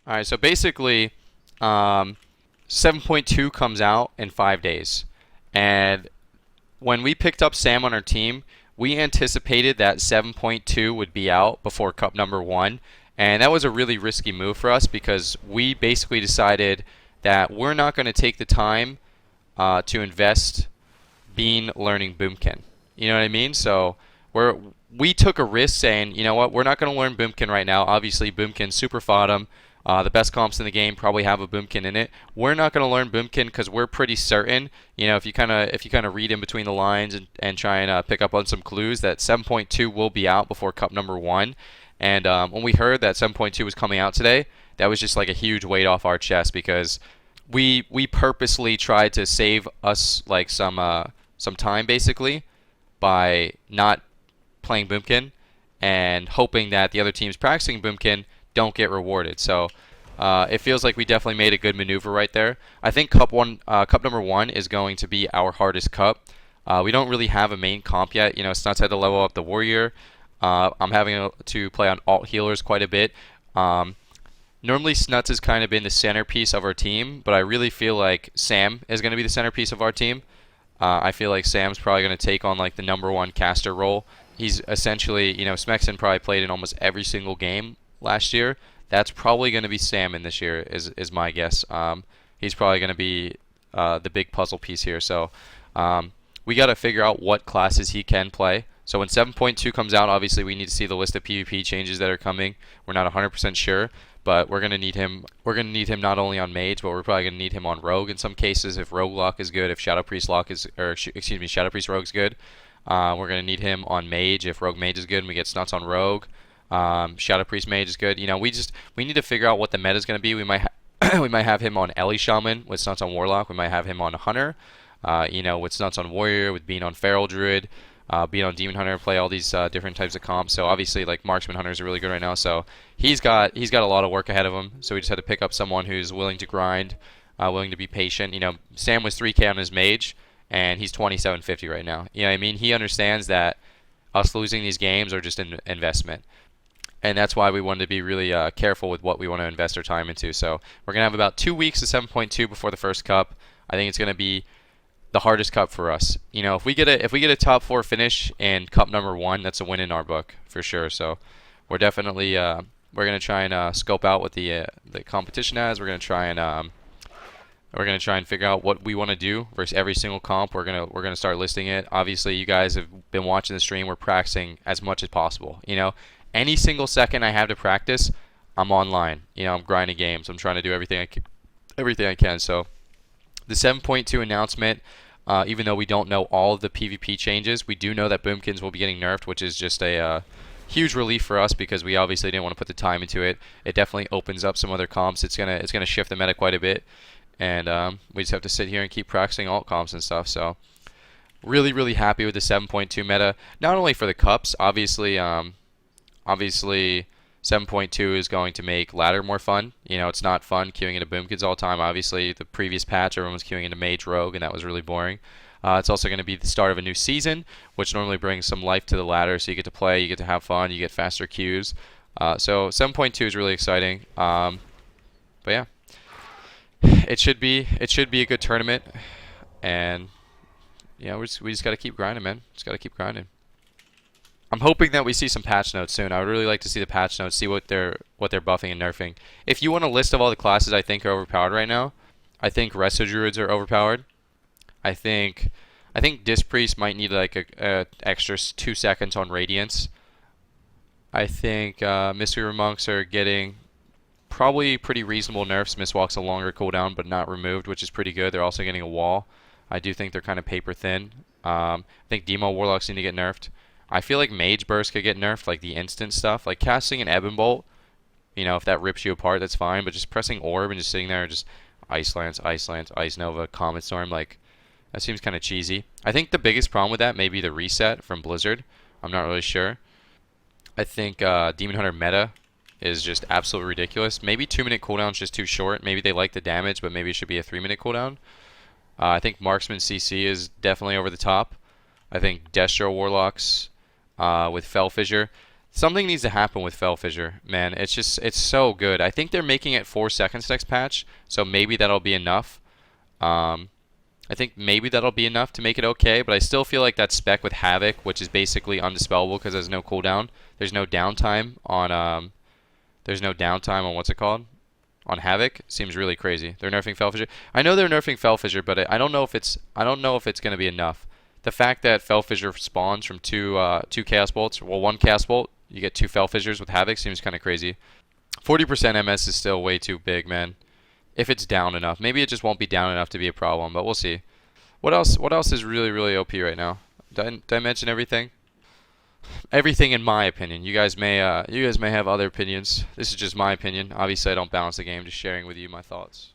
All right, so basically, 7.2 comes out in 5 days. And when we picked up Sam on our team, we anticipated that 7.2 would be out before cup number one. And that was a really risky move for us because we basically decided that we're not going to take the time to invest Bean learning Boomkin. You know what I mean? So we took a risk saying, you know what, we're not going to learn Boomkin right now. Obviously, Boomkin's super fodder. The best comps in the game probably have a Boomkin in it. We're not going to learn Boomkin because we're pretty certain, if you kind of read in between the lines and try and pick up on some clues, that 7.2 will be out before cup number one. And when we heard that 7.2 was coming out today, that was just like a huge weight off our chest because we purposely tried to save us like some time basically by not playing Boomkin and hoping that the other teams practicing Boomkin don't get rewarded. So it feels like we definitely made a good maneuver right there. I think cup number one is going to be our hardest cup. We don't really have a main comp yet. You know, Snuts had to level up the warrior. I'm having to play on alt healers quite a bit. Normally, Snuts has kind of been the centerpiece of our team, but I really feel like Sam is going to be the centerpiece of our team. I feel like Sam's probably going to take on like the number one caster role. He's essentially, Smexon probably played in almost every single game last year. That's probably going to be Sam in this year, is my guess. He's probably going to be the big puzzle piece here. So we got to figure out what classes he can play. So when 7.2 comes out, obviously we need to see the list of PvP changes that are coming. We're not 100% sure, but we're gonna need him. We're gonna need him not only on Mage, but we're probably gonna need him on Rogue in some cases. If Rogue Lock is good, if Shadow Priest Lock is, or excuse me, Shadow Priest Rogue's good, we're gonna need him on Mage. If Rogue Mage is good, and we get Snuts on Rogue, Shadow Priest Mage is good. We need to figure out what the meta is gonna be. We might we might have him on Ellie Shaman with Snuts on Warlock. We might have him on Hunter, with Snuts on Warrior, with being on Feral Druid. Being on Demon Hunter, play all these different types of comps. So obviously, like Marksman Hunters are really good right now. So he's got a lot of work ahead of him. So we just had to pick up someone who's willing to grind, willing to be patient. Sam was 3K on his Mage, and he's 2750 right now. You know what I mean? He understands that us losing these games are just an investment, and that's why we wanted to be really careful with what we want to invest our time into. So we're gonna have about 2 weeks of 7.2 before the first cup. I think it's gonna be the hardest cup for us. If we get a top four finish in cup number one, that's a win in our book for sure. So we're definitely we're gonna try and scope out what the competition has. We're gonna try and figure out what we want to do versus every single comp. We're gonna start listing it. Obviously, you guys have been watching the stream. We're practicing as much as possible. Any single second I have to practice, I'm online. I'm grinding games. I'm trying to do everything I can. So the 7.2 announcement, even though we don't know all of the PvP changes, we do know that Boomkins will be getting nerfed, which is just a huge relief for us because we obviously didn't want to put the time into it. It definitely opens up some other comps. It's gonna shift the meta quite a bit, and we just have to sit here and keep practicing alt comps and stuff. So really, really happy with the 7.2 meta. Not only for the cups, obviously 7.2 is going to make ladder more fun. It's not fun queuing into Boomkids all the time. Obviously, the previous patch, everyone was queuing into Mage Rogue, and that was really boring. It's also going to be the start of a new season, which normally brings some life to the ladder. So you get to play, you get to have fun, you get faster queues. So 7.2 is really exciting. But yeah, it should be a good tournament, and we just got to keep grinding, man. Just got to keep grinding. I'm hoping that we see some patch notes soon. I would really like to see the patch notes, see what they're buffing and nerfing. If you want a list of all the classes I think are overpowered right now, I think Resto Druids are overpowered. I think Disc Priest might need like a extra 2 seconds on Radiance. I think Mystery Monks are getting probably pretty reasonable nerfs. Mistwalk's a longer cooldown, but not removed, which is pretty good. They're also getting a wall. I do think they're kind of paper thin. I think Demo Warlocks need to get nerfed. I feel like Mage Burst could get nerfed, like the instant stuff. Like casting an Ebon Bolt, if that rips you apart, that's fine. But just pressing Orb and just sitting there and just Ice Lance, Ice Nova, Comet Storm, like, that seems kind of cheesy. I think the biggest problem with that may be the reset from Blizzard. I'm not really sure. I think Demon Hunter meta is just absolutely ridiculous. Maybe 2-minute cooldown's just too short. Maybe they like the damage, but maybe it should be a 3-minute cooldown. I think Marksman CC is definitely over the top. I think Destro Warlocks with Fell Fissure. Something needs to happen with Fell Fissure, man. It's so good. I think they're making it 4 seconds next patch, so maybe that'll be enough. Um, I think maybe that'll be enough to make it okay, but I still feel like that spec with Havoc, which is basically undispellable because there's no cooldown. There's no downtime on what's it called? On Havoc. Seems really crazy. They're nerfing Fell Fissure. I know they're nerfing Fell Fissure, but I don't know if it's going to be enough. The fact that Fell Fissure spawns from two Chaos Bolts, well, one Chaos Bolt, you get two Fell Fissures with Havoc, seems kind of crazy. 40% MS is still way too big, man. If it's down enough. Maybe it just won't be down enough to be a problem, but we'll see. What else? What else is really, really OP right now? Did I mention everything? Everything in my opinion. You guys may have other opinions. This is just my opinion. Obviously, I don't balance the game. Just sharing with you my thoughts.